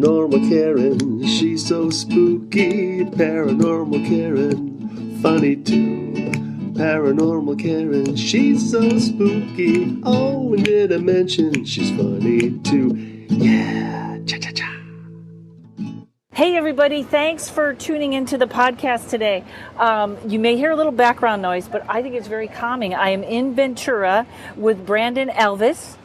Paranormal Karen, she's so spooky. Paranormal Karen, funny too. Paranormal Karen, she's so spooky. Oh, and did I mention she's funny too? Yeah, cha-cha-cha. Hey everybody, thanks for tuning into the podcast today. You may hear a little background noise, but I think it's very calming. I am in Ventura with Brandon Alvis,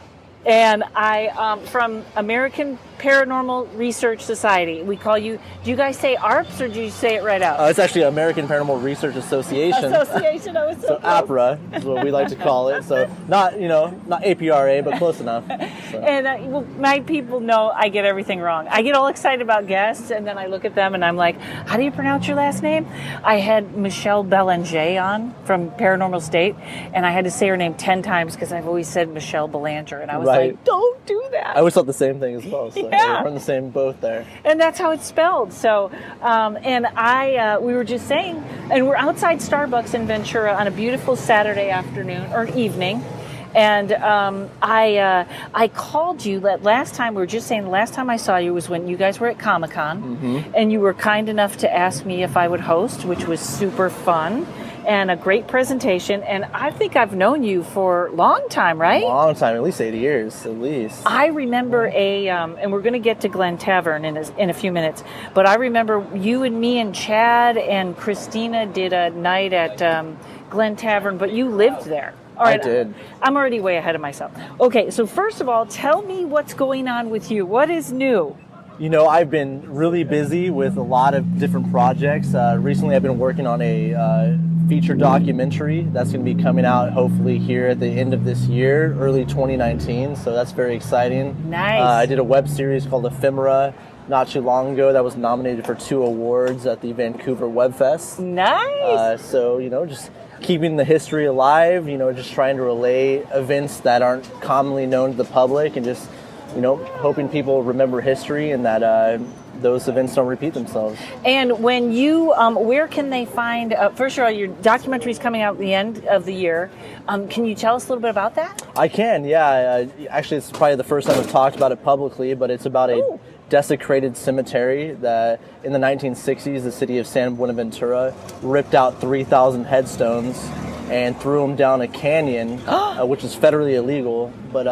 and I from American Paranormal Research Society. We call you, do you guys say ARPS or do you say it right out? It's actually American Paranormal Research Association. I was so close. APRA is what we like to call it. So not APRA, but close enough. So. And my people know I get everything wrong. I get all excited about guests, and then I look at them and I'm like, how do you pronounce your last name? I had Michelle Belanger on from Paranormal State, and I had to say her name 10 times because I've always said Michelle Belanger, and I was like, don't do that. I always thought the same thing as well. So yeah. We're in the same boat there. And that's how it's spelled. So, we were just saying, and we're outside Starbucks in Ventura on a beautiful Saturday afternoon or evening. And I called you last time. We were just saying the last time I saw you was when you guys were at Comic-Con, and you were kind enough to ask me if I would host, which was super fun. And a great presentation, and I think I've known you for a long time, right? Long time, at least 80 years, at least. I remember and we're going to get to Glen Tavern in a few minutes, but I remember you and me and Chad and Christina did a night at Glen Tavern, but you lived there. All right, I did. I'm already way ahead of myself. Okay, so first of all, tell me what's going on with you. What is new? You know, I've been really busy with a lot of different projects. Recently, I've been working on a feature documentary that's going to be coming out hopefully here at the end of this year, early 2019. So that's very exciting. Nice. I did a web series called Ephemera not too long ago that was nominated for 2 awards at the Vancouver Web Fest. Nice. So, just keeping the history alive, just trying to relay events that aren't commonly known to the public and just hoping people remember history and that those events don't repeat themselves. And when you, where can they find, first of all, your documentary is coming out at the end of the year. Can you tell us a little bit about that? I can, yeah. Actually, it's probably the first time I've talked about it publicly, but it's about a desecrated cemetery that in the 1960s, the city of San Buenaventura ripped out 3,000 headstones and threw them down a canyon, which is federally illegal, but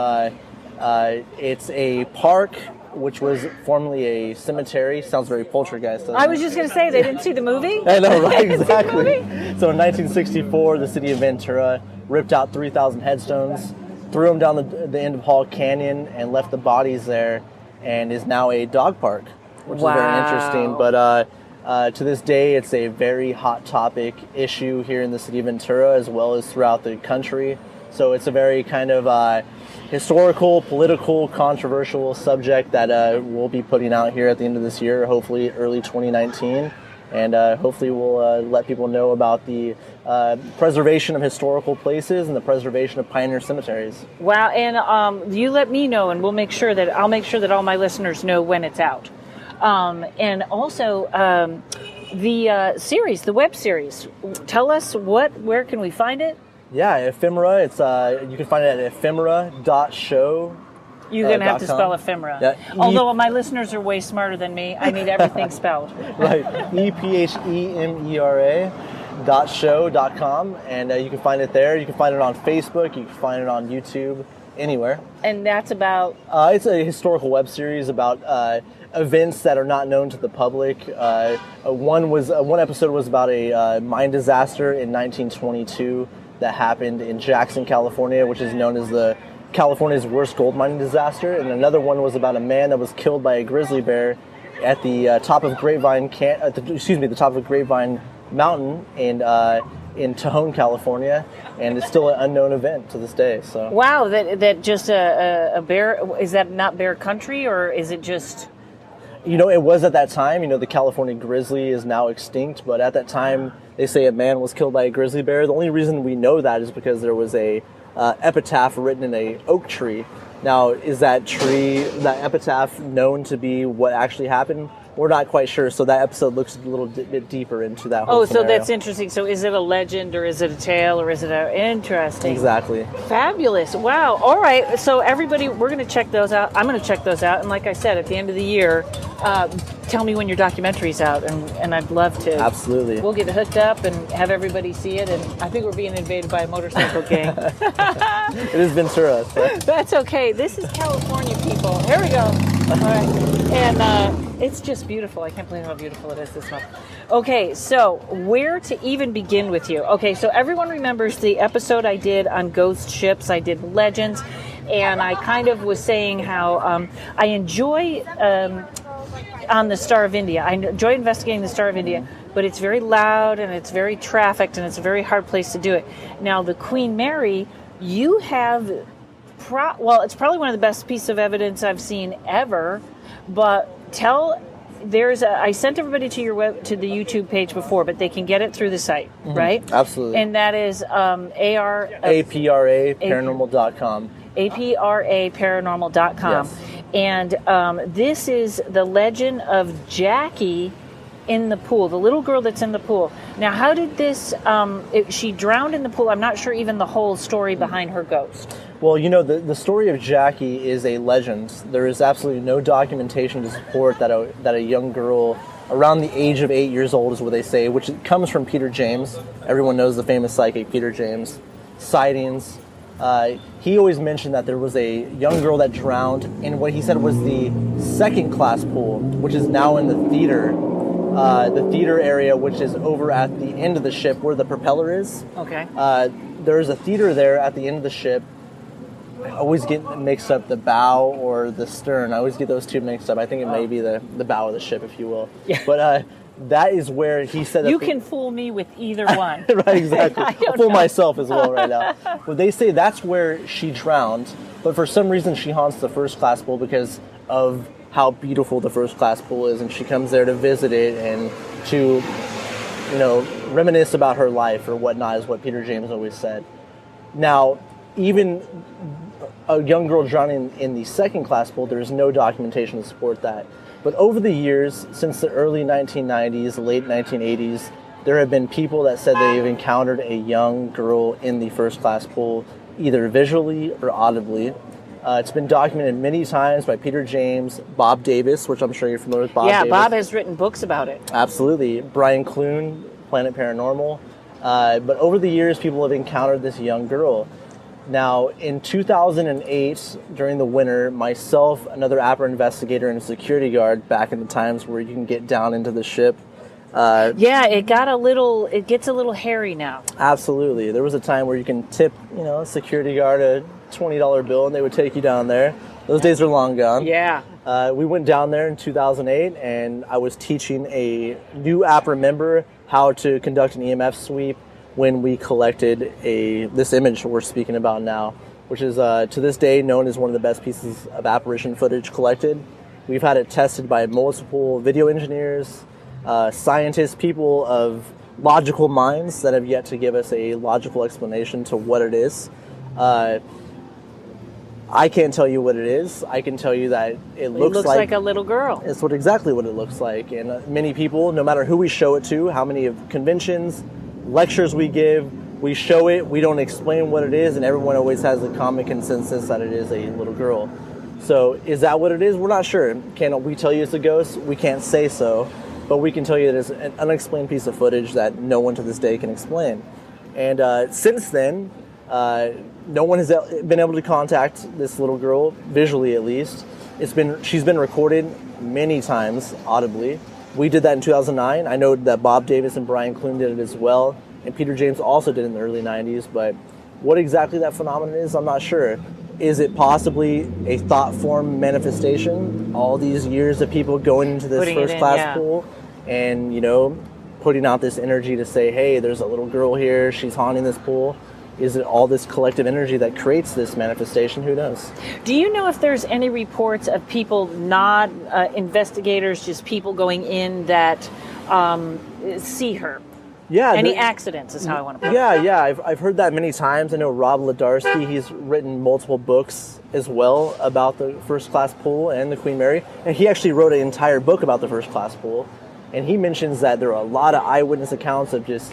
it's a park which was formerly a cemetery. Sounds very poltergeist. I was just going to say, they didn't see the movie? I know, right? Exactly. So in 1964, the city of Ventura ripped out 3,000 headstones, threw them down the end of Hall Canyon, and left the bodies there, and is now a dog park, which is very interesting. But to this day, it's a very hot topic issue here in the city of Ventura, as well as throughout the country. So it's a very kind of historical, political, controversial subject that we'll be putting out here at the end of this year, hopefully early 2019. And hopefully we'll let people know about the preservation of historical places and the preservation of pioneer cemeteries. Wow, and you let me know, and I'll make sure that all my listeners know when it's out. And also the series, the web series. Tell us where can we find it? Yeah, Ephemera. It's you can find it at ephemera.show. You're going to have to spell ephemera. Yeah. Although my listeners are way smarter than me, I need everything spelled. Right. ephemera.show.com. And you can find it there. You can find it on Facebook. You can find it on YouTube. Anywhere. And that's about? It's a historical web series about events that are not known to the public. One episode was about a mine disaster in 1922 that happened in Jackson, California, which is known as the California's worst gold mining disaster. And another one was about a man that was killed by a grizzly bear at the top of Grapevine Mountain in Tejon, California, and it's still an unknown event to this day. So wow, that just a bear, is that not bear country, or is it just? It was at that time. The California grizzly is now extinct, but at that time, they say a man was killed by a grizzly bear. The only reason we know that is because there was a epitaph written in a oak tree. Now, is that epitaph known to be what actually happened? We're not quite sure, so that episode looks a little bit deeper into that whole scenario. So that's interesting. So is it a legend, or is it a tale, or is it interesting? Exactly. Fabulous. Wow. All right. So everybody, we're going to check those out. I'm going to check those out. And like I said, at the end of the year, tell me when your documentary's out, and I'd love to. Absolutely. We'll get hooked up and have everybody see it, and I think we're being invaded by a motorcycle gang. It is Ventura. So. That's okay. This is California, people. Here we go. All right. And it's just beautiful. I can't believe how beautiful it is this month. Okay, so where to even begin with you? Okay, so everyone remembers the episode I did on ghost ships. I did legends, and I kind of was saying how I enjoy on the Star of India. I enjoy investigating the Star of India, but it's very loud and it's very trafficked and it's a very hard place to do it. Now, the Queen Mary, you have, it's probably one of the best pieces of evidence I've seen ever, but I sent everybody to the YouTube page before, but they can get it through the site, right? Absolutely. And that is APRA, paranormal.com. APRA paranormal.com. Yes. And this is the legend of Jackie in the pool, the little girl that's in the pool. Now, how did this, she drowned in the pool. I'm not sure even the whole story behind her ghost. Well, the story of Jackie is a legend. There is absolutely no documentation to support that a young girl around the age of 8 years old is what they say, which comes from Peter James. Everyone knows the famous psychic Peter James. Sightings. He always mentioned that there was a young girl that drowned in what he said was the second-class pool, which is now in the theater area, which is over at the end of the ship where the propeller is. Okay. There's a theater there at the end of the ship. I always get mixed up the bow or the stern. I always get those two mixed up. I think it may be the bow of the ship, if you will. Yeah. But that is where he said that you can fool me with either one. Right, exactly. I'll fool myself as well right now. But they say that's where she drowned. But for some reason, she haunts the first-class pool because of how beautiful the first-class pool is. And she comes there to visit it and to, reminisce about her life or whatnot, is what Peter James always said. Now, even a young girl drowning in the second-class pool, there's no documentation to support that. But over the years, since the early 1990s, late 1980s, there have been people that said they've encountered a young girl in the first-class pool, either visually or audibly. It's been documented many times by Peter James, Bob Davis, which I'm sure you're familiar with Bob Davis. Yeah, Bob has written books about it. Absolutely. Brian Clune, Planet Paranormal. But over the years, people have encountered this young girl. Now, in 2008, during the winter, myself, another APRA investigator, and a security guard, back in the times where you can get down into the ship. It gets a little hairy now. Absolutely. There was a time where you can tip, a security guard a $20 bill and they would take you down there. Those days are long gone. Yeah. We went down there in 2008 and I was teaching a new APRA member how to conduct an EMF sweep when we collected this image we're speaking about now, which is to this day known as one of the best pieces of apparition footage collected. We've had it tested by multiple video engineers, scientists, people of logical minds that have yet to give us a logical explanation to what it is. I can't tell you what it is. I can tell you that it looks like a little girl. It's exactly what it looks like. And many people, no matter who we show it to, how many of conventions, lectures we give, we show it, we don't explain what it is, and everyone always has a common consensus that it is a little girl. So is that what it is? We're not sure. Can we tell you it's a ghost? We can't say so, but we can tell you that it's an unexplained piece of footage that no one to this day can explain. And since then, no one has been able to contact this little girl, visually at least. She's been recorded many times audibly. We did that in 2009. I know that Bob Davis and Brian Clune did it as well, and Peter James also did it in the early 90s, but what exactly that phenomenon is, I'm not sure. Is it possibly a thought form manifestation? All these years of people going into this first-class pool and, putting out this energy to say, hey, there's a little girl here, she's haunting this pool. Is it all this collective energy that creates this manifestation? Who knows? Do you know if there's any reports of people, not investigators, just people going in that see her? Yeah. Any accidents is how I want to put it. Yeah. I've heard that many times. I know Rob Ledarsky, he's written multiple books as well about the first-class pool and the Queen Mary. And he actually wrote an entire book about the first-class pool. And he mentions that there are a lot of eyewitness accounts of just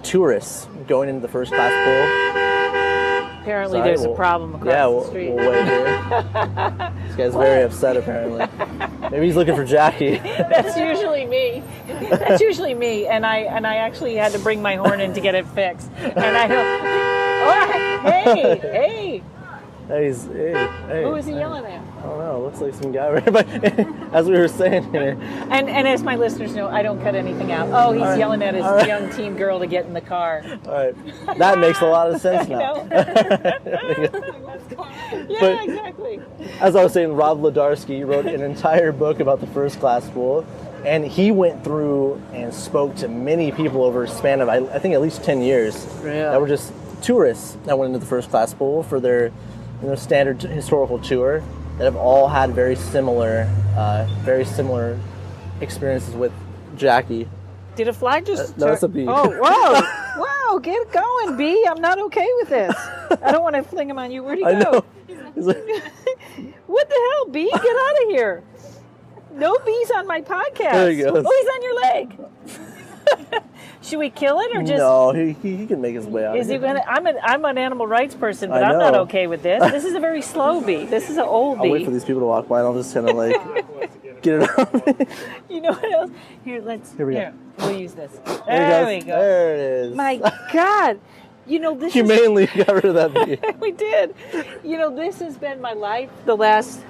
tourists going into the first-class pool. Apparently there's a problem across the street. We'll wait here. This guy's very upset, apparently. Maybe he's looking for Jackie. That's usually me. And I actually had to bring my horn in to get it fixed. And I go, oh, hey. Hey. Who is he yelling at? I don't know. Looks like some guy. But as we were saying here. And as my listeners know, I don't cut anything out. Oh, he's yelling at his young teen girl to get in the car. All right. That makes a lot of sense now. Yeah, exactly. As I was saying, Rob Ledarsky wrote an entire book about the first class spool. And he went through and spoke to many people over a span of, I think, at least 10 years. Yeah. That were just tourists that went into the first class spool for their standard historical tour that have all had very similar experiences with Jackie. Did a fly just... No, it's a bee. Oh, whoa. Wow, get it going, bee. I'm not okay with this. I don't want to fling him on you. Where'd he go? I know. What the hell, bee? Get out of here. No bees on my podcast. There he goes. Oh, he's on your leg. Should we kill it or just... No, he can make his way out. Is he gonna? I'm an animal rights person, but I'm not okay with this. This is a very slow bee. This is an old bee. I'll wait for these people to walk by and I'll just kind of like get it out. You know what else? Here we go. We'll use this. There we go. There it is. My God. You know, this Humanely got rid of that bee. We did. You know, this has been my life the last...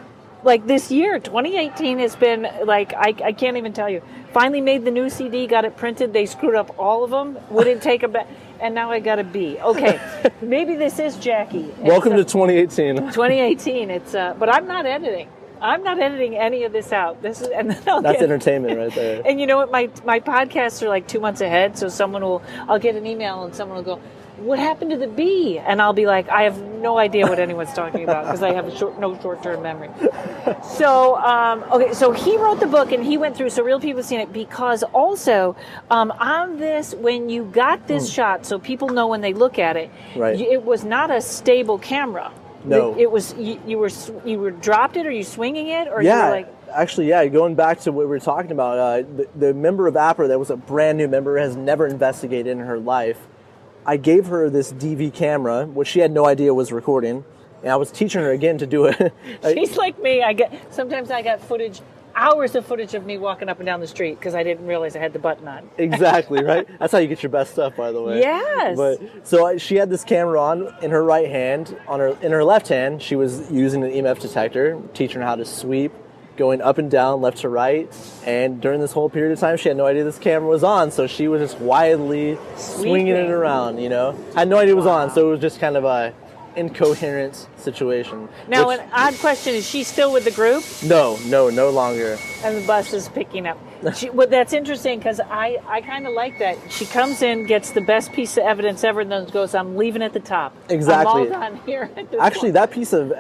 Like this year, 2018 has been like, I can't even tell you. Finally made the new CD, got it printed. They screwed up all of them. Wouldn't take a bet. And now I got a B. Okay, maybe this is Jackie. Welcome to 2018. 2018. It's but I'm not editing. I'm not editing any of this out. This is that's entertainment right there. And you know what? My podcasts are like 2 months ahead. So I'll get an email and someone will go, "What happened to the bee?" And I'll be like, I have no idea what anyone's talking about because I have no short-term memory. So, okay, so he wrote the book and he went through, so real people have seen it, because also on this, when you got this shot, so people know when they look at it, right. It was not a stable camera. No. It was, you were dropped it, or you swinging it, or yeah. you were like... Actually, yeah, going back to what we were talking about, the member of APRA that was a brand new member, has never investigated in her life. I gave her this DV camera, which she had no idea was recording, and I was teaching her again to do it. She's like me. Sometimes I got hours of footage of me walking up and down the street because I didn't realize I had the button on. Exactly, right? That's how you get your best stuff, by the way. Yes. But so she had this camera on in her right hand. In her left hand, she was using an EMF detector, teaching her how to sweep, going up and down, left to right. And during this whole period of time, she had no idea this camera was on, so she was just wildly swinging it around, you know? Had no idea it was on, so it was just kind of a incoherent situation. Now, an odd question, is she still with the group? No longer. And the bus is picking up. Well, that's interesting, because I kind of like that. She comes in, gets the best piece of evidence ever, and then goes, "I'm leaving at the top. Exactly. I'm all done here." Actually, that piece of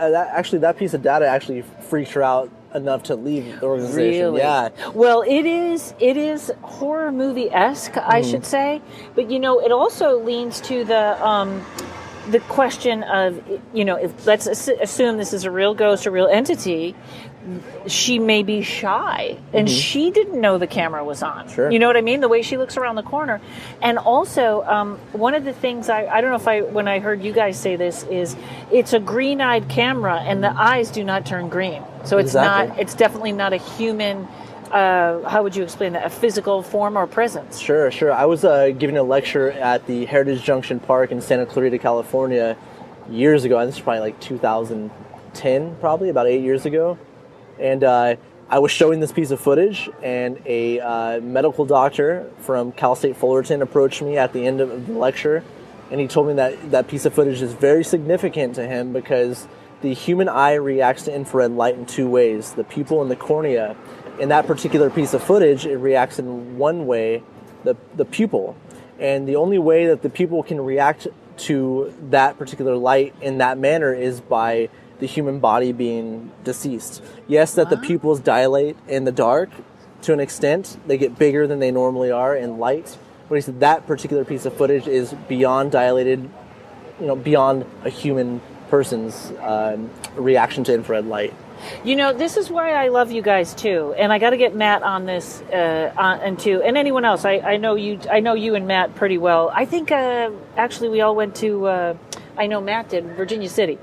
data actually freaked her out enough to leave the organization. Really? Yeah. Well, it is horror movie-esque, I should say. But, you know, it also leans to the question of, you know, if let's assume this is a real ghost or real entity, she may be shy, and she didn't know the camera was on. Sure. You know what I mean? The way she looks around the corner. And also, one of the things I don't know if when I heard you guys say this, is it's a green-eyed camera, and the eyes do not turn green. So it's it's definitely not a human, how would you explain that, a physical form or presence? Sure. I was giving a lecture at the Heritage Junction Park in Santa Clarita, California years ago. This is probably like 2010, probably about 8 years ago. And I was showing this piece of footage, and a medical doctor from Cal State Fullerton approached me at the end of the lecture, and he told me that piece of footage is very significant to him because the human eye reacts to infrared light in two ways, the pupil and the cornea. In that particular piece of footage, it reacts in one way, the pupil. And the only way that the pupil can react to that particular light in that manner is by the human body being deceased. Yes, that the pupils dilate in the dark to an extent. They get bigger than they normally are in light. But he said that particular piece of footage is beyond dilated, you know, beyond a human person's reaction to infrared light. You know, this is why I love you guys too, and I got to get Matt on this, and anyone else. I know you and Matt pretty well. I think actually we all went to I know Matt did, Virginia City.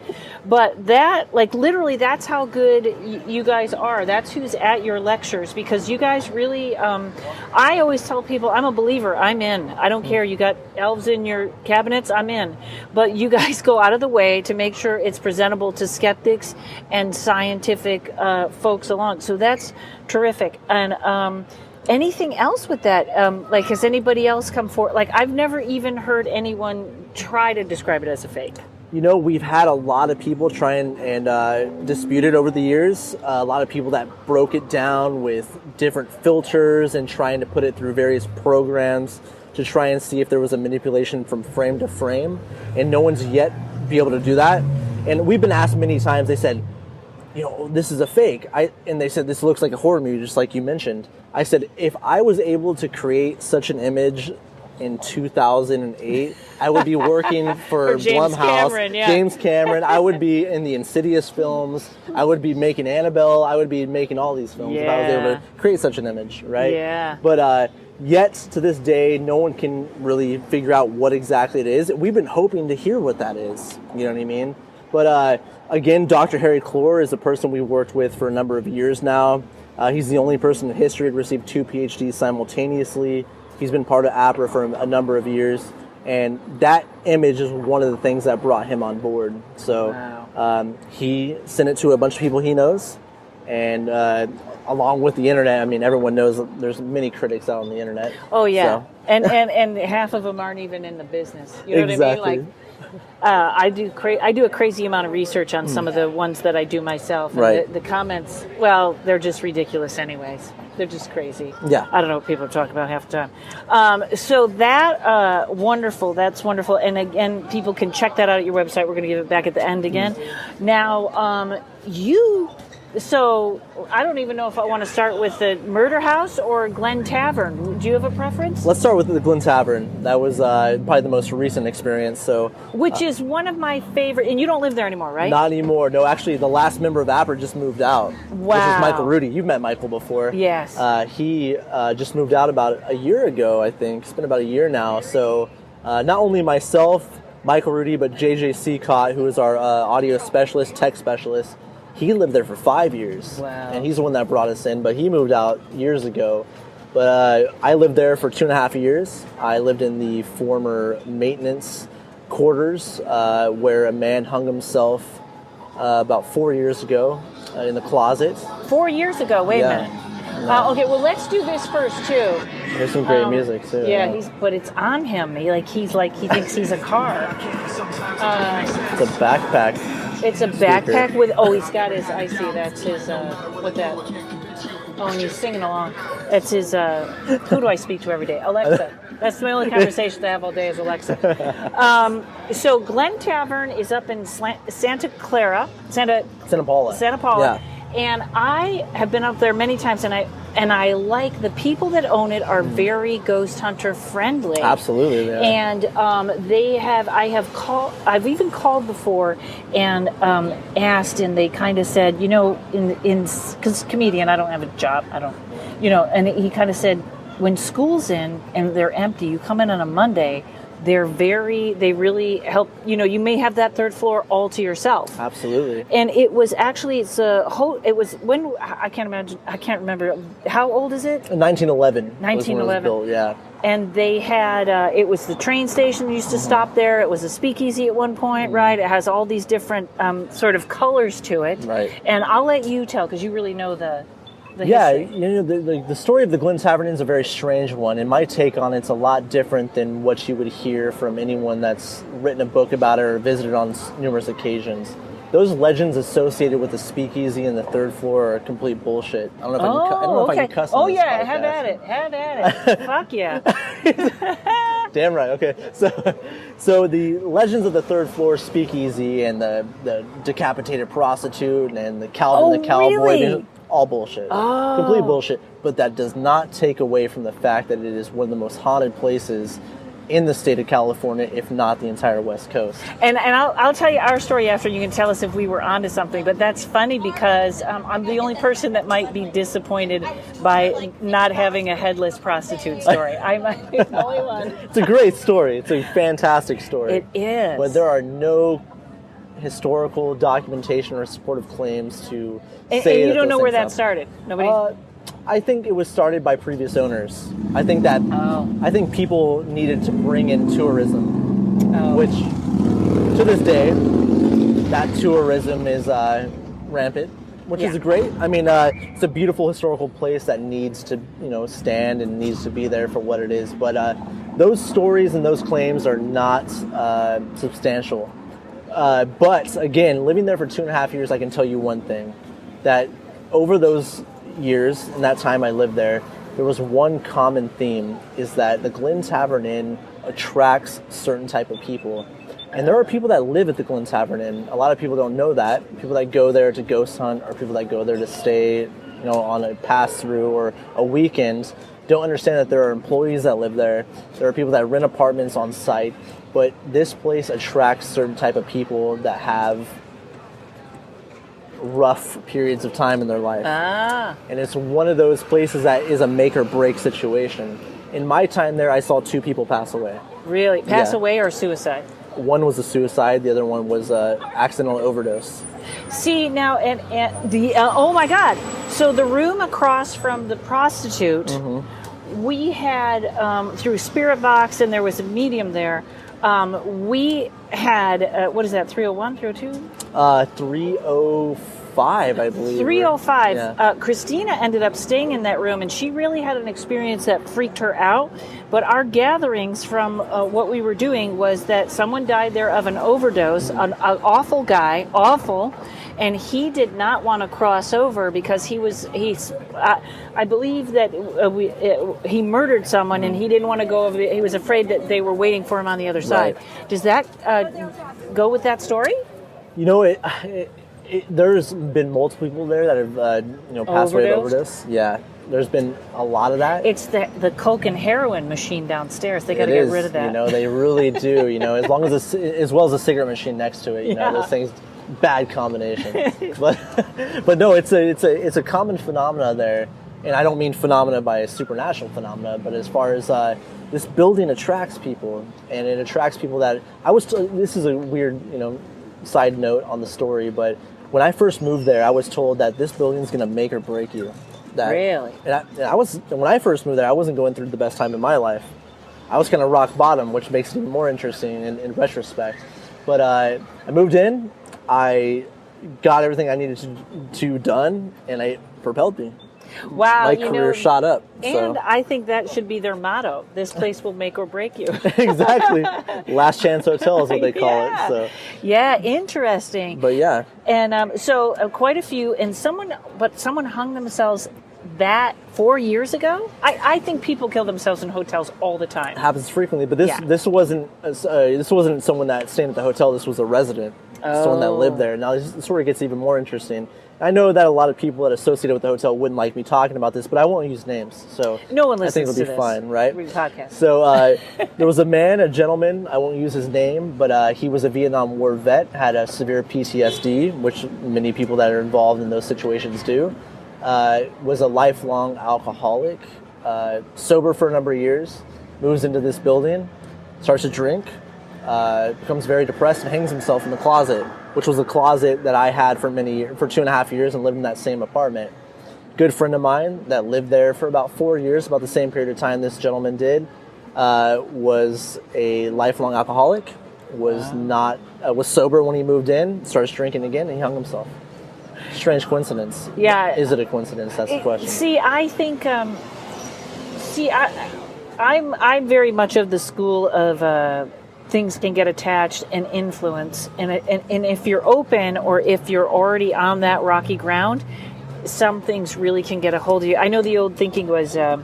But that, like, literally, that's how good you guys are. That's who's at your lectures, because you guys really, I always tell people, I'm a believer. I'm in. I don't care. You got elves in your cabinets, I'm in. But you guys go out of the way to make sure it's presentable to skeptics and scientific folks along. So that's terrific. And anything else with that? Like, has anybody else come forward? Like, I've never even heard anyone try to describe it as a fake. You know, we've had a lot of people try and dispute it over the years. A lot of people that broke it down with different filters and trying to put it through various programs to try and see if there was a manipulation from frame to frame. And no one's yet be able to do that. And we've been asked many times, they said, you know, this is a fake. And they said, this looks like a horror movie, just like you mentioned. I said, if I was able to create such an image in 2008, I would be working for James Blumhouse, Cameron, yeah. James Cameron. I would be in the Insidious films. I would be making Annabelle. I would be making all these films if I was able to create such an image, right? Yeah. But yet, to this day, no one can really figure out what exactly it is. We've been hoping to hear what that is. You know what I mean? But again, Dr. Harry Clore is a person we've worked with for a number of years now. He's the only person in history to receive 2 PhDs simultaneously. He's been part of APRA for a number of years. And that image is one of the things that brought him on board. So he sent it to a bunch of people he knows. And along with the internet, I mean, everyone knows that there's many critics out on the internet. Oh, yeah. So. And half of them aren't even in the business. You know Exactly. what I mean? Like, I do a crazy amount of research on some of the ones that I do myself. And Right. the comments, well, they're just ridiculous anyways. They're just crazy. Yeah. I don't know what people are talking about half the time. So that, wonderful. That's wonderful. And again, people can check that out at your website. We're going to give it back at the end again. Now, so I don't even know if I want to start with the Murder House or Glen Tavern. Do you have a preference? Let's start with the Glen Tavern. That was probably the most recent experience. So, Which is one of my favorite, and you don't live there anymore, right? Not anymore. No, actually, the last member of APRA just moved out. Wow. Which is Michael Rudy. You've met Michael before. Yes. He just moved out about a year ago, I think. It's been about a year now. So not only myself, Michael Rudy, but JJ Seacott, who is our audio specialist, tech specialist. He lived there for 5 years. Wow. And he's the one that brought us in, but he moved out years ago. But I lived there for 2.5 years. I lived in the former maintenance quarters where a man hung himself about 4 years ago in the closet. 4 years ago. Wait a minute. Okay, well, let's do this first too. There's some great music too. Yeah, but it's on him. He thinks he's a car. It's a backpack. It's a backpack with. Oh, he's got his. I see. That's his. What that? Oh, and he's singing along. That's his. Who do I speak to every day? Alexa. That's my only conversation I have all day is Alexa. So Glen Tavern is up in Santa Paula. Santa Paula. Yeah. And I have been up there many times, and I like the people that own it are very ghost hunter friendly. Absolutely, yeah. And I've even called before and asked, and they kind of said, you know, because comedian, I don't have a job, and he kind of said, when school's in and they're empty, you come in on a Monday. They really help. You know, you may have that third floor all to yourself. Absolutely. And it was actually, it was when, I can't remember. How old is it? 1911. 1911. Was when it was built, yeah. And they had, it was the train station used to stop there. It was a speakeasy at one point, right? It has all these different sort of colors to it. Right. And I'll let you tell, because you really know the history. history. You know, the story of the Glen Tavern is a very strange one, and my take on it's a lot different than what you would hear from anyone that's written a book about it or visited on numerous occasions. Those legends associated with the speakeasy and the third floor are complete bullshit. I don't know if I can cuss on this podcast. Have at it. Fuck yeah. Damn right. Okay. So the legends of the third floor speakeasy and the decapitated prostitute and the Calvin the cowboy. Really? All bullshit. Complete bullshit. But that does not take away from the fact that it is one of the most haunted places in the state of California, if not the entire West Coast. And I'll tell you our story after. You can tell us if we were onto something. But that's funny because I'm the only person that might be disappointed by not having a headless prostitute story. I might be the only one. It's a great story. It's a fantastic story. It is. But there are no historical documentation or supportive claims to say and you that don't know where that happened. started. Nobody. I think it was started by previous owners. I think that I think people needed to bring in tourism, which to this day, that tourism is rampant, which is great. I mean, it's a beautiful historical place that needs to, stand and needs to be there for what it is. But those stories and those claims are not substantial. But again, living there for 2.5 years, I can tell you one thing, that over those years, in that time I lived there was one common theme, is that the Glen Tavern Inn attracts certain type of people. And there are people that live at the Glen Tavern Inn. A lot of people don't know that. People that go there to ghost hunt, or people that go there to stay, on a pass-through or a weekend, don't understand that there are employees that live there. There are people that rent apartments on site. But this place attracts certain type of people that have rough periods of time in their life. And it's one of those places that is a make or break situation. In my time there, I saw 2 people pass away. Really? Pass away or suicide? One was a suicide, the other one was an accidental overdose. See, now, and the, oh my God. So the room across from the prostitute, we had, through Spirit Box, and there was a medium there, we had, what is that, 301, 302? 305, I believe. 305. Yeah. Christina ended up staying in that room, and she really had an experience that freaked her out. But our gatherings from what we were doing was that someone died there of an overdose, an awful guy, awful, and he did not want to cross over because I believe that he murdered someone, and he didn't want to go over. He was afraid that they were waiting for him on the other side. Right. Does that go with that story? There's been multiple people there that have passed away of overdose. Yeah, there's been a lot of that. It's the coke and heroin machine downstairs. They got to get rid of that. They really do. As long as as well as a cigarette machine next to it. Those things, bad combination. but no, it's a common phenomena there, and I don't mean phenomena by a supernatural phenomena, but as far as this building attracts people, and it attracts people that this is a weird side note on the story, but when I first moved there, I was told that this building is going to make or break you. Really? And when I first moved there, I wasn't going through the best time in my life. I was kind of rock bottom, which makes it even more interesting in retrospect. But I moved in, I got everything I needed to done, and it propelled me. Wow, my career shot up. And I think that should be their motto. This place will make or break you. Exactly. Last Chance Hotel is what they call it. So. Yeah, interesting. But yeah. And so quite a few, and someone hung themselves that 4 years ago. I think people kill themselves in hotels all the time. It happens frequently, but this wasn't someone that stayed at the hotel. This was a resident, someone that lived there. Now this is where it gets even more interesting. I know that a lot of people that associated with the hotel wouldn't like me talking about this, but I won't use names. So no one listens I think it'll be fine, right? Podcast. So there was a gentleman, I won't use his name, but he was a Vietnam War vet, had a severe PTSD, which many people that are involved in those situations do. Was a lifelong alcoholic, sober for a number of years, moves into this building, starts to drink, becomes very depressed and hangs himself in the closet, which was a closet that I had for 2.5 years and lived in that same apartment. Good friend of mine that lived there for about 4 years, about the same period of time this gentleman did, was a lifelong alcoholic, was sober when he moved in, starts drinking again, and he hung himself. Strange coincidence. Yeah. Is it a coincidence? That's the question. See, I think. I'm very much of the school of things can get attached and influence, and if you're open or if you're already on that rocky ground, some things really can get a hold of you. I know the old thinking was some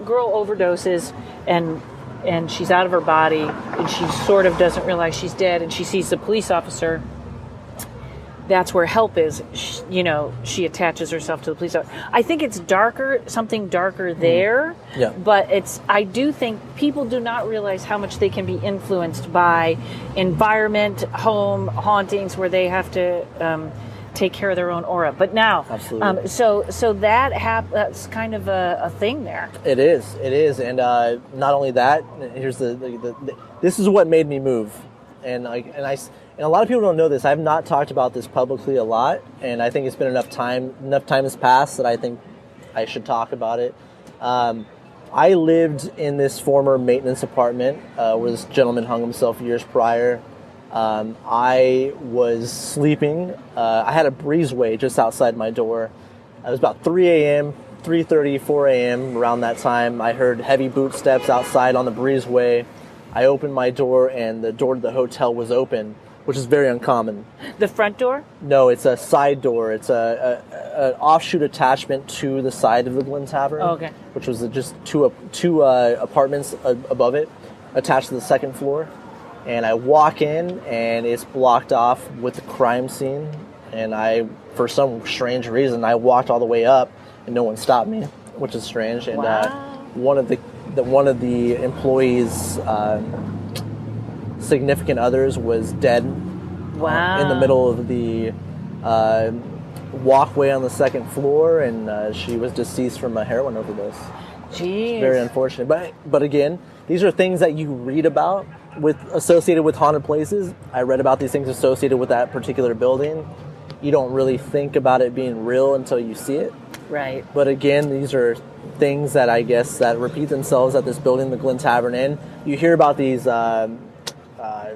girl overdoses and she's out of her body and she sort of doesn't realize she's dead, and she sees the police officer that's where help is. She attaches herself to the police. I think it's darker, something darker there. Yeah. But I do think people do not realize how much they can be influenced by environment, home hauntings, where they have to take care of their own aura. But now, absolutely. So that's kind of a thing there. It is, and not only that. Here's this is what made me move, and a lot of people don't know this. I've not talked about this publicly a lot, and I think it's been enough time has passed that I think I should talk about it. I lived in this former maintenance apartment where this gentleman hung himself years prior. I was sleeping. I had a breezeway just outside my door. It was about 3 a.m., 3:30, 4 a.m. Around that time. I heard heavy boot steps outside on the breezeway. I opened my door, and the door to the hotel was open, which is very uncommon. The front door? No, it's a side door. It's an offshoot attachment to the side of the Glen Tavern. Oh, okay. Which was just two apartments above it, attached to the second floor. And I walk in, and it's blocked off with the crime scene. And for some strange reason, I walked all the way up, and no one stopped me, which is strange. And wow. One of the employees' significant others was dead. Wow. In the middle of the walkway on the second floor, and she was deceased from a heroin overdose. Jeez. Very unfortunate. But again, these are things that you read about associated with haunted places. I read about these things associated with that particular building. You don't really think about it being real until you see it. Right. But again, these are things that I guess that repeat themselves at this building, the Glen Tavern Inn. You hear about these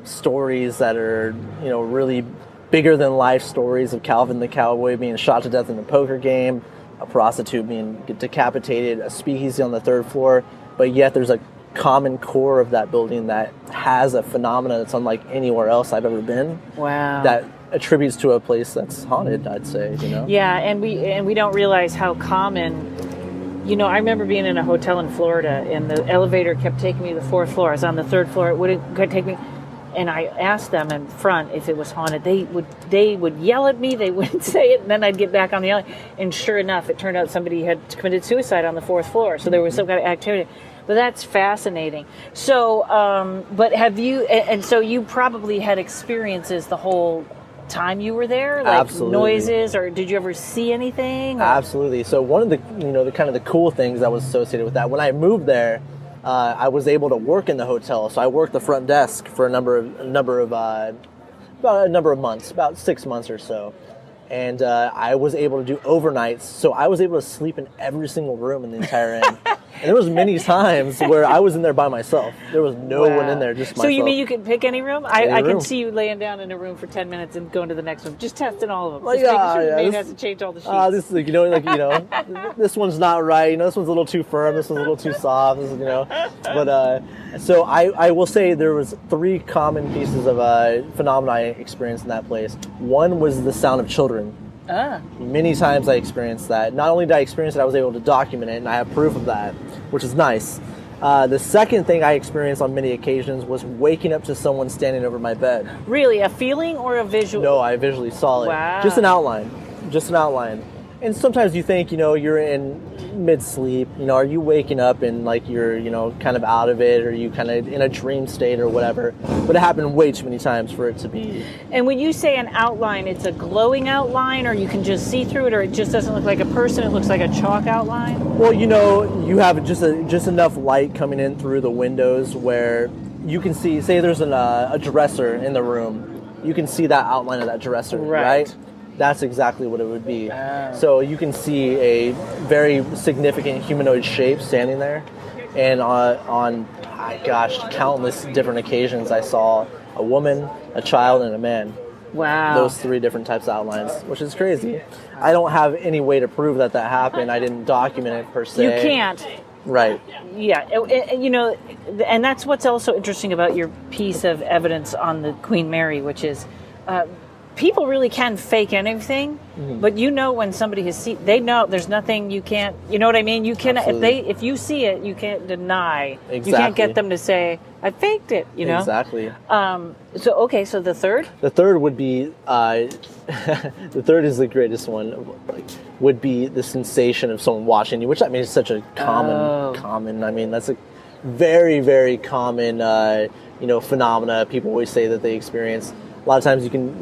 stories that are, really bigger than life stories of Calvin the Cowboy being shot to death in a poker game, a prostitute being decapitated, a speakeasy on the third floor, but yet there's a common core of that building that has a phenomenon that's unlike anywhere else I've ever been. Wow. That attributes to a place that's haunted, I'd say, Yeah, and we don't realize how common. I remember being in a hotel in Florida, and the elevator kept taking me to the fourth floor. I was on the third floor. It wouldn't take me. And I asked them in front if it was haunted. They would yell at me. They wouldn't say it, and then I'd get back on the elevator. And sure enough, it turned out somebody had committed suicide on the fourth floor. So there was some kind of activity. But that's fascinating. So, but have you? And so you probably had experiences the whole time you were there, like Absolutely. Noises, or did you ever see anything? Or? Absolutely. So one of the the kind of the cool things that was associated with that, when I moved there, I was able to work in the hotel. So I worked the front desk for a number of months, about 6 months or so. And I was able to do overnights, so I was able to sleep in every single room in the entire inn. And there was many times where I was in there by myself. There was no one in there, just myself. So you mean you could pick any room? I room. can see you laying down in a room for 10 minutes and going to the next one, just testing all of them. Well, just making sure yeah, the maid has to change all the sheets. This this one's not right. This one's a little too firm. This one's a little too soft. But so I will say there was 3 common pieces of phenomena I experienced in that place. One was the sound of children. Many times I experienced that. Not only did I experience it, I was able to document it, and I have proof of that, which is nice. The second thing I experienced on many occasions was waking up to someone standing over my bed. Really? A feeling or a visual? No, I visually saw it. Wow. Just an outline. And sometimes you think, you're in mid-sleep, are you waking up and you're, kind of out of it, or you kind of in a dream state or whatever. But it happened way too many times for it to be. And when you say an outline, it's a glowing outline, or you can just see through it, or it just doesn't look like a person, it looks like a chalk outline? Well, you have just enough light coming in through the windows where you can see, say there's a dresser in the room, you can see that outline of that dresser, right? That's exactly what it would be. So you can see a very significant humanoid shape standing there. And on countless different occasions, I saw a woman, a child, and a man. Wow. Those 3 different types of outlines, which is crazy. I don't have any way to prove that happened. I didn't document it per se. You can't. Right. Yeah. And that's what's also interesting about your piece of evidence on the Queen Mary, which is... people really can fake anything, but you know when somebody has seen, they know there's nothing you can't, you know what I mean? You can, if you see it, you can't deny. Exactly. You can't get them to say, I faked it, you know? Exactly. So the third? The third would be, the third is the greatest one, like, would be the sensation of someone watching you, which I mean is such a common, I mean, that's a very, very common, phenomena people always say that they experience. A lot of times you can,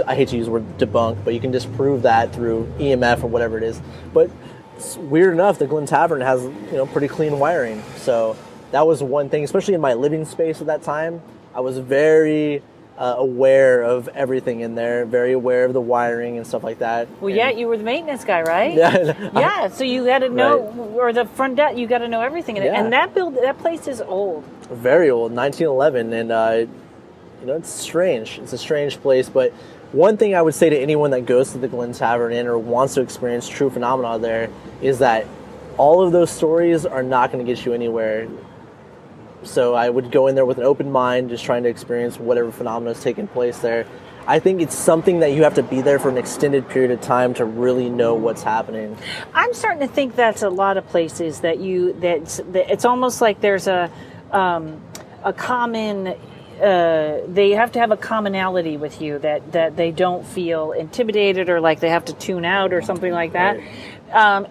I hate to use the word debunk, but you can disprove that through EMF or whatever it is. But it's weird enough, the Glen Tavern has, pretty clean wiring. So that was one thing, especially in my living space at that time. I was very aware of everything in there, very aware of the wiring and stuff like that. Well, yeah, you were the maintenance guy, right? Yeah. Yeah, so you got to know, Right. or the front desk, you got to know everything in it. Yeah. And that place is old. Very old, 1911, and it's strange. It's a strange place, but one thing I would say to anyone that goes to the Glen Tavern Inn or wants to experience true phenomena there is that all of those stories are not going to get you anywhere. So I would go in there with an open mind, just trying to experience whatever phenomena is taking place there. I think it's something that you have to be there for an extended period of time to really know what's happening. I'm starting to think that's a lot of places that it's almost like there's a common. They have to have a commonality with you that they don't feel intimidated or like they have to tune out or something like that. Right.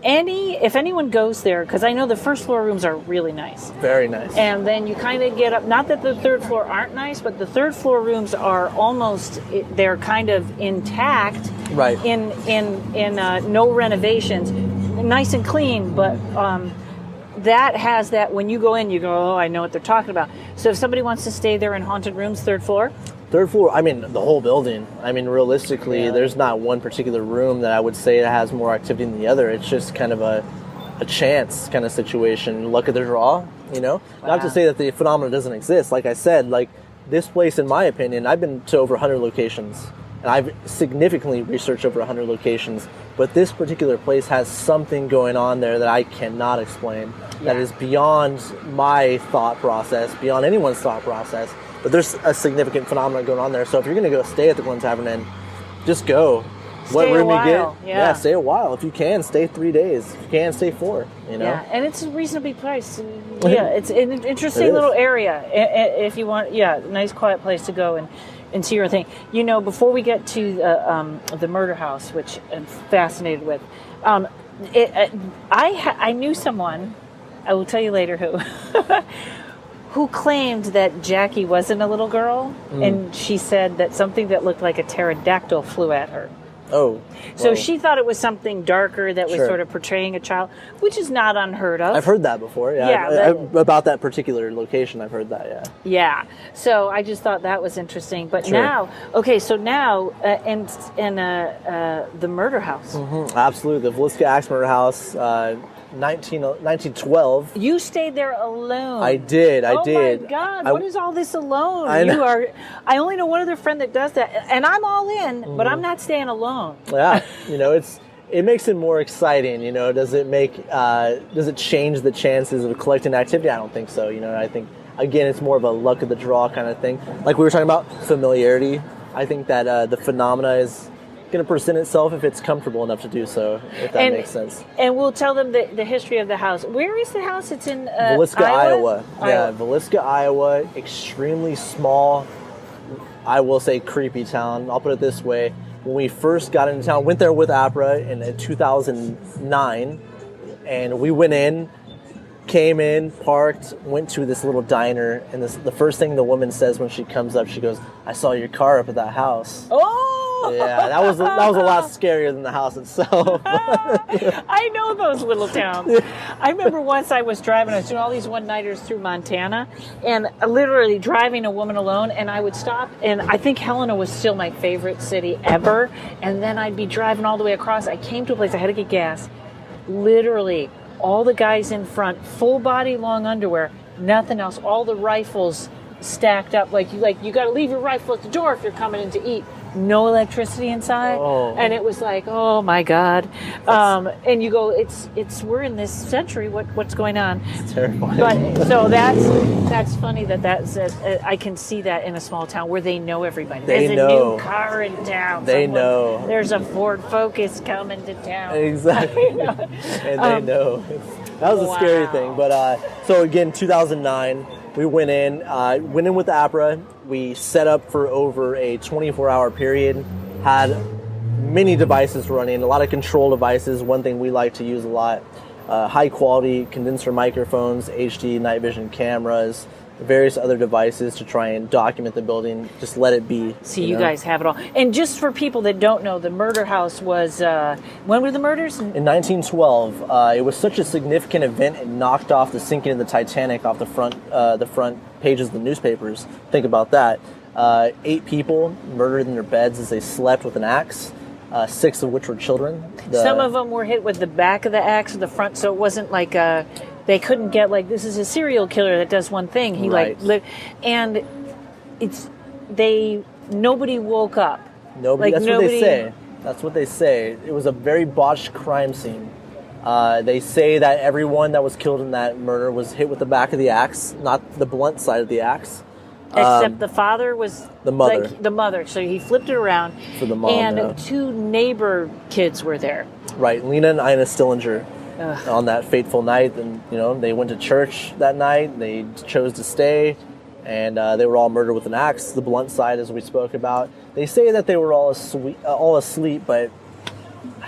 If anyone goes there, because I know the first floor rooms are really nice. Very nice. And then you kind of get up, not that the third floor aren't nice, but the third floor rooms are they're kind of intact. Right. In no renovations, nice and clean, but that has that when you go in, you go, oh, I know what they're talking about. So if somebody wants to stay there in haunted rooms, third floor? Third floor, I mean, the whole building. I mean, realistically, there's not one particular room that I would say that has more activity than the other. It's just kind of a chance kind of situation, luck of the draw, Wow. Not to say that the phenomena doesn't exist. Like I said, like this place, in my opinion, I've been to over 100 locations, and I've significantly researched over 100 locations, but this particular place has something going on there that I cannot explain, that is beyond my thought process, beyond anyone's thought process. But there's a significant phenomenon going on there. So if you're going to go stay at the Glen Tavern Inn, just go. What room you get? Yeah, stay a while. If you can, stay 3 days. If you can, stay 4. Yeah, and it's reasonably priced. Yeah, it's an interesting little area. If you want, nice quiet place to go and see your thing. Before we get to the murder house, which I'm fascinated with, I knew someone. I will tell you later who. Who claimed that Jackie wasn't a little girl, and she said that something that looked like a pterodactyl flew at her. Oh. So she thought it was something darker that was sort of portraying a child, which is not unheard of. I've heard that before, about that particular location, I've heard that, yeah. Yeah. So I just thought that was interesting. But now, and the murder house. Mm-hmm. Absolutely. The Villisca Axe Murder House, 1912. You stayed there alone. I did. Oh my God! What is all this alone? I only know one other friend that does that, and I'm all in, but I'm not staying alone. Yeah, it makes it more exciting. Does it change the chances of collecting activity? I don't think so. I think again it's more of a luck of the draw kind of thing. Like we were talking about familiarity. I think that the phenomena is going to present itself if it's comfortable enough to do so, if that makes sense. And we'll tell them the history of the house. Where is the house? It's in Villisca, Iowa. Yeah, Villisca, Iowa. Extremely small, I will say creepy town. I'll put it this way. When we first got into town, went there with APRA in 2009, and we went in, came in, parked, went to this little diner, and the first thing the woman says when she comes up, she goes, I saw your car up at that house. Oh! Yeah, that was a lot scarier than the house itself. I know those little towns. I remember once I was driving, I was doing all these one-nighters through Montana, and literally driving a woman alone, and I would stop, and I think Helena was still my favorite city ever, and then I'd be driving all the way across. I came to a place, I had to get gas. Literally, all the guys in front, full body, long underwear, nothing else, all the rifles stacked up, like you got to leave your rifle at the door if you're coming in to eat. no electricity inside, and it was like, oh my God. And you go, we're in this century. What's going on? It's terrifying. But so that's funny that's I can see that in a small town where they know everybody. There's a new car in town. They know. There's a Ford Focus coming to town. Exactly. And they know. That was a scary thing. But so again, 2009. We went in with the APRA. We set up for over a 24-hour period, had many devices running, a lot of control devices. One thing we like to use a lot, high-quality condenser microphones, HD night vision cameras, various other devices to try and document the building, just let it be. See, you guys have it all. And just for people that don't know, the murder house was, when were the murders? In 1912. It was such a significant event, it knocked off the sinking of the Titanic off the front pages of the newspapers. Think about that. 8 people murdered in their beds as they slept with an axe, 6 of which were children. Some of them were hit with the back of the axe or the front, so it wasn't like they couldn't get like, this is a serial killer that does one thing. He lived, and nobody woke up. Nobody. That's what they say. That's what they say. It was a very botched crime scene. They say that everyone that was killed in that murder was hit with the back of the axe, not the blunt side of the axe. Except the father was the mother. The mother. So he flipped it around. For the mom. And 2 neighbor kids were there. Right, Lena and Ina Stillinger. On that fateful night, and they went to church that night. They chose to stay, and they were all murdered with an axe. The blunt side, as we spoke about. They say that they were all asleep, but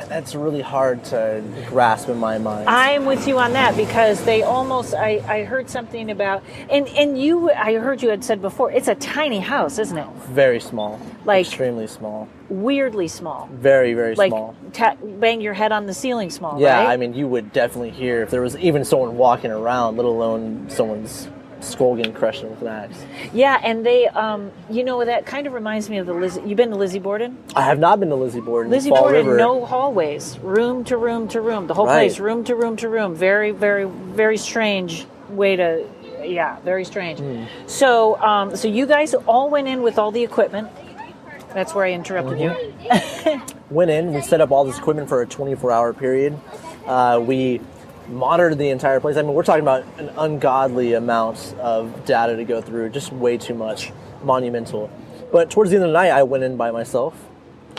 that's really hard to grasp in my mind. I'm with you on that because they almost. I heard something about and you. I heard you had said before. It's a tiny house, isn't it? Very small. Like extremely small. Weirdly small. Very, very small. Bang your head on the ceiling small. Yeah, right? I mean, you would definitely hear if there was even someone walking around, let alone someone's skull getting crushed with an axe. Yeah, and they, that kind of reminds me of the Lizzie. You been to Lizzie Borden? I have not been to Lizzie Borden. Lizzie Fall Borden, River. no hallways, room to room to room. The whole place, room to room to room. Very, very, very strange way to. Yeah, very strange. So, so you guys all went in with all the equipment. That's where I interrupted you. Went in, we set up all this equipment for a 24-hour period. We monitored the entire place. I mean, we're talking about an ungodly amount of data to go through, just way too much, monumental. But towards the end of the night, I went in by myself,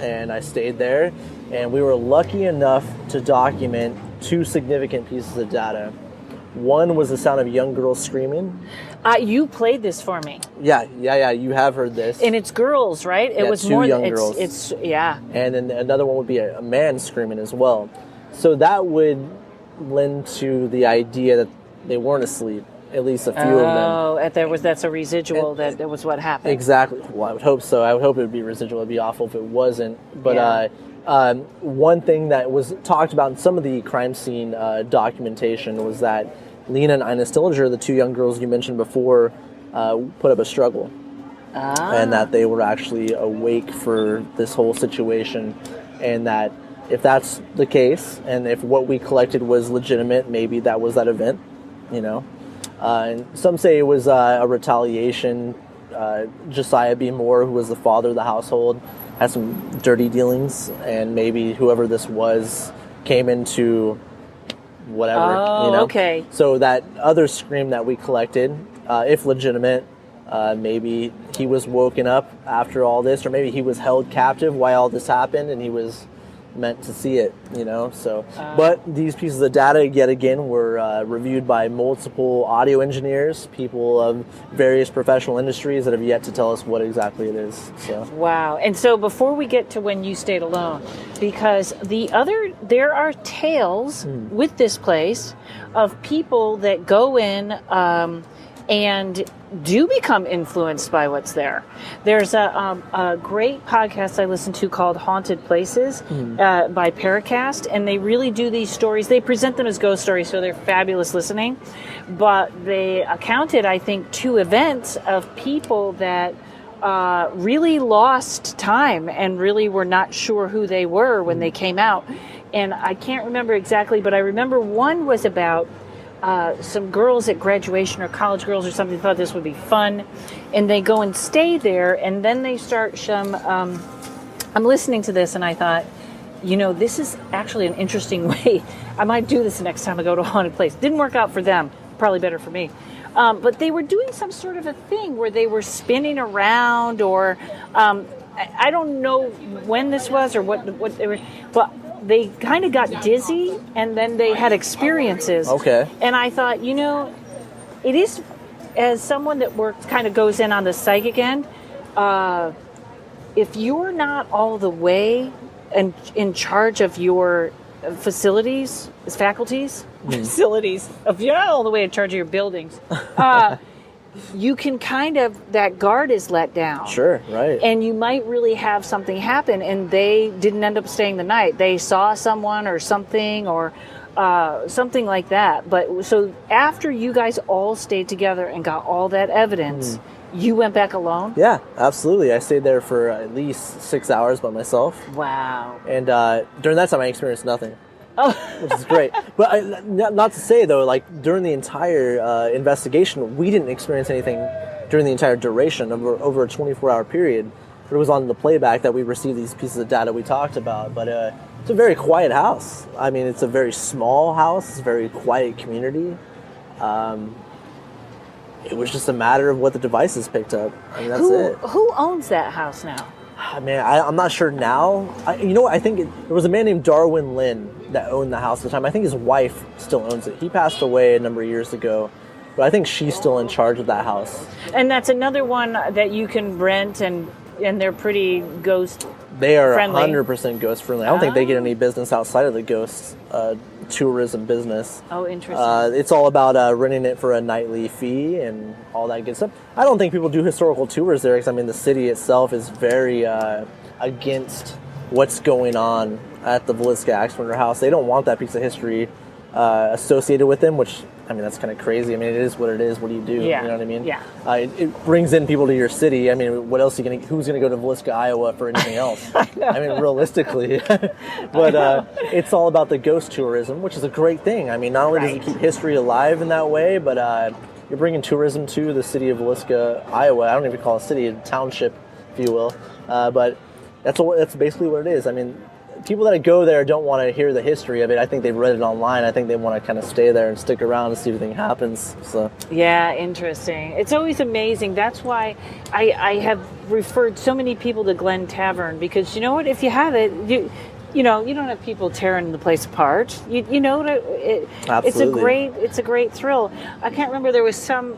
and I stayed there, and we were lucky enough to document 2 significant pieces of data. One was the sound of young girls screaming. You played this for me. Yeah, you have heard this. And it's girls, right? It was 2 more young girls. It's yeah. And then another one would be a man screaming as well. So that would lend to the idea that they weren't asleep, at least a few of them. Oh, that's a residual that was what happened. Exactly. Well, I would hope so. I would hope it would be residual. It would be awful if it wasn't. But one thing that was talked about in some of the crime scene documentation was that Lena and Ina Stillinger, the 2 young girls you mentioned before, put up a struggle. And that they were actually awake for this whole situation. And that if that's the case, and if what we collected was legitimate, maybe that was that event, And some say it was a retaliation. Josiah B. Moore, who was the father of the household, had some dirty dealings, and maybe whoever this was came into whatever. Okay. So that other scream that we collected, if legitimate, maybe he was woken up after all this, or maybe he was held captive while all this happened, and he was meant to see it, so. But these pieces of data, yet again, were reviewed by multiple audio engineers, people of various professional industries that have yet to tell us what exactly it is. So. Wow. And so before we get to when you stayed alone, because there are tales with this place of people that go in and do become influenced by what's there. There's a great podcast I listen to called Haunted Places by Paracast, and they really do these stories. They present them as ghost stories, so they're fabulous listening. But they accounted, I think, 2 events of people that really lost time and really were not sure who they were when they came out. And I can't remember exactly, but I remember one was about some girls at graduation, or college girls or something, thought this would be fun, and they go and stay there, and then they start some I'm listening to this and I thought, this is actually an interesting way. I might do this the next time I go to a haunted place. Didn't work out for them. Probably better for me. But they were doing some sort of a thing where they were spinning around, or I don't know when this was or what they were, but they kind of got dizzy and then they had experiences. Okay. And I thought, it is, as someone that kind of goes in on the psychic end, if you're not all the way and in charge of your faculties, if you're not all the way in charge of your buildings, you can that guard is let down. Sure, right. And you might really have something happen, and they didn't end up staying the night. They saw someone or something, or something like that. But so after you guys all stayed together and got all that evidence, you went back alone? Yeah, absolutely. I stayed there for at least 6 hours by myself. Wow. And during that time, I experienced nothing. Oh. Which is great. But not to say, though, like, during the entire investigation, we didn't experience anything during the entire duration of over a 24-hour period. It was on the playback that we received these pieces of data we talked about. But it's a very quiet house. I mean, it's a very small house. It's a very quiet community. It was just a matter of what the devices picked up. I mean, that's it. Who owns that house now? Man, I'm not sure now. You know what? I think there was a man named Darwin Lynn that owned the house at the time. I think his wife still owns it. He passed away a number of years ago, but I think she's still in charge of that house. And that's another one that you can rent, and they're pretty ghost They are friendly. 100% ghost friendly. I don't think they get any business outside of the ghost tourism business. Oh, interesting. It's all about renting it for a nightly fee and all that good stuff. I don't think people do historical tours there because, I mean, the city itself is very against what's going on at the Villisca Axe Murder House. They don't want that piece of history associated with them, which, I mean, that's kind of crazy. I mean, it is what it is. What do you do? Yeah. You know what I mean? Yeah. It brings in people to your city. I mean, what else who's going to go to Villisca, Iowa for anything else? I mean, realistically. But it's all about the ghost tourism, which is a great thing. I mean, not only does it keep history alive in that way, but you're bringing tourism to the city of Villisca, Iowa. I don't even call it a city, a township, if you will. But that's basically what it is. I mean, people that go there don't want to hear the history of it. I think they've read it online. I think they want to kind of stay there and stick around and see if anything happens. So yeah, interesting. It's always amazing. That's why I have referred so many people to Glen Tavern, because you know what? If you have it, you don't have people tearing the place apart. Absolutely. It's a great thrill. I can't remember, there was some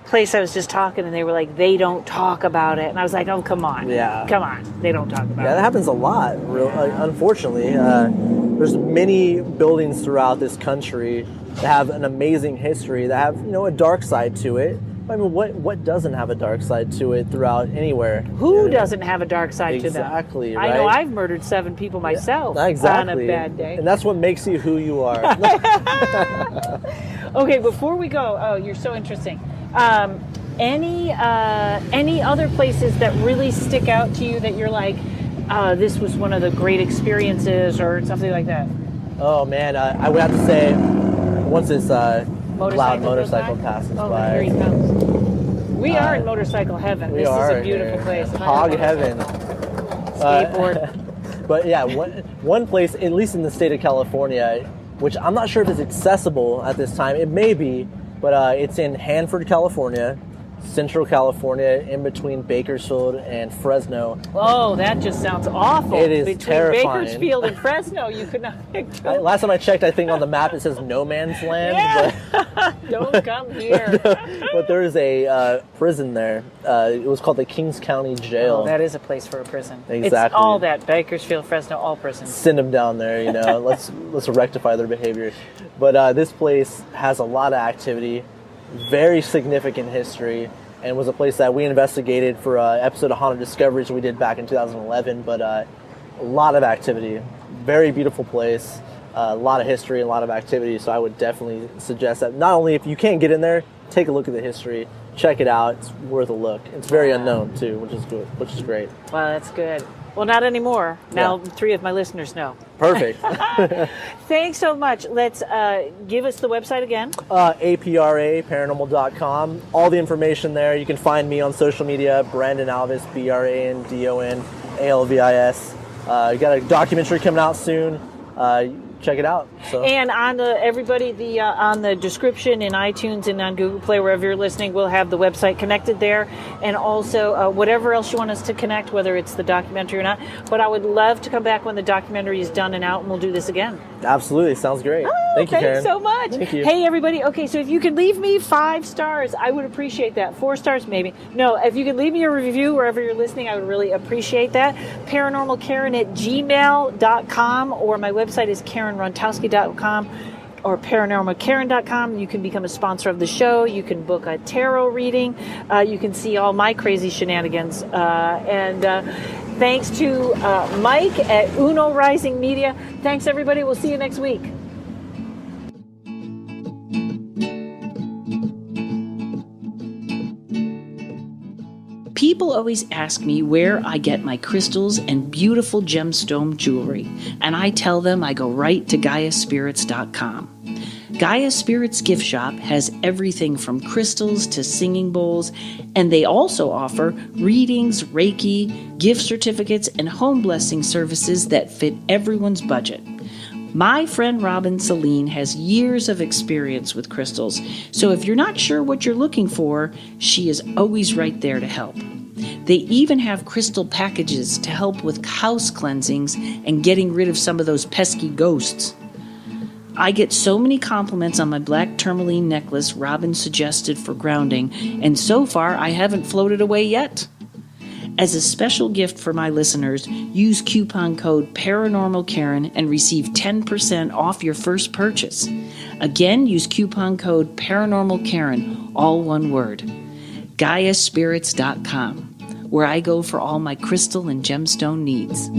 place I was just talking, and they were like, they don't talk about it, and I was like, oh, come on, they don't talk about it. Yeah, that happens a lot. Unfortunately, there's many buildings throughout this country that have an amazing history, that have a dark side to it. I mean, what doesn't have a dark side to it throughout anywhere? Who doesn't have a dark side to them? Exactly, right? I know I've murdered 7 people myself on a bad day. And that's what makes you who you are. Okay, before we go, oh, you're so interesting. Any other places that really stick out to you that you're like, this was one of the great experiences, or something like that? Oh man, I would have to say, once this loud motorcycle passes by. Here he comes. We are in motorcycle heaven. This is a beautiful place. Hog heaven. Skateboard. But yeah, one place, at least in the state of California, which I'm not sure if it's accessible at this time. It may be, but it's in Hanford, California, Central California, in between Bakersfield and Fresno. Oh, that just sounds awful. It is between terrifying. Bakersfield and Fresno, you could not go. Last time I checked, I think on the map it says no man's land. Yeah. Don't come here. But there is a prison there. It was called the Kings County Jail. Oh, that is a place for a prison. Exactly. It's all that. Bakersfield, Fresno, all prisons. Send them down there, let's rectify their behavior. But this place has a lot of activity, very significant history, and was a place that we investigated for an episode of Haunted Discoveries we did back in 2011. But a lot of activity, very beautiful place, a lot of history, a lot of activity. So I would definitely suggest that not only if you can't get in there, take a look at the history, check it out. It's worth a look. It's very unknown too, which is good, which is great. Wow, that's good. Well, not anymore. Now 3 of my listeners know. Perfect. Thanks so much. Let's give us the website again. APRAparanormal.com. All the information there. You can find me on social media, Brandon Alvis, BRANDON. Alvis. You got a documentary coming out soon. Check it out. So. And on everybody, on the description in iTunes and on Google Play, wherever you're listening, we'll have the website connected there, and also whatever else you want us to connect, whether it's the documentary or not. But I would love to come back when the documentary is done and out, and we'll do this again. Absolutely, sounds great. Thank you, Karen. Thanks so much. Thank you. Hey, everybody. Okay, so if you could leave me 5 stars, I would appreciate that. 4 stars, maybe. No, if you could leave me a review wherever you're listening, I would really appreciate that. ParanormalKaren@gmail.com, or my website is karenrontowski.com or paranormalkaren.com. You can become a sponsor of the show. You can book a tarot reading. You can see all my crazy shenanigans. And thanks to Mike at Uno Rising Media. Thanks, everybody. We'll see you next week. People always ask me where I get my crystals and beautiful gemstone jewelry, and I tell them I go right to GaiaSpirits.com. Gaia Spirits Gift Shop has everything from crystals to singing bowls, and they also offer readings, Reiki, gift certificates, and home blessing services that fit everyone's budget. My friend Robin Celine has years of experience with crystals, so if you're not sure what you're looking for, she is always right there to help. They even have crystal packages to help with house cleansings and getting rid of some of those pesky ghosts. I get so many compliments on my black tourmaline necklace Robin suggested for grounding, and so far I haven't floated away yet. As a special gift for my listeners, use coupon code ParanormalKaren and receive 10% off your first purchase. Again, use coupon code ParanormalKaren, all one word. GaiaSpirits.com, where I go for all my crystal and gemstone needs.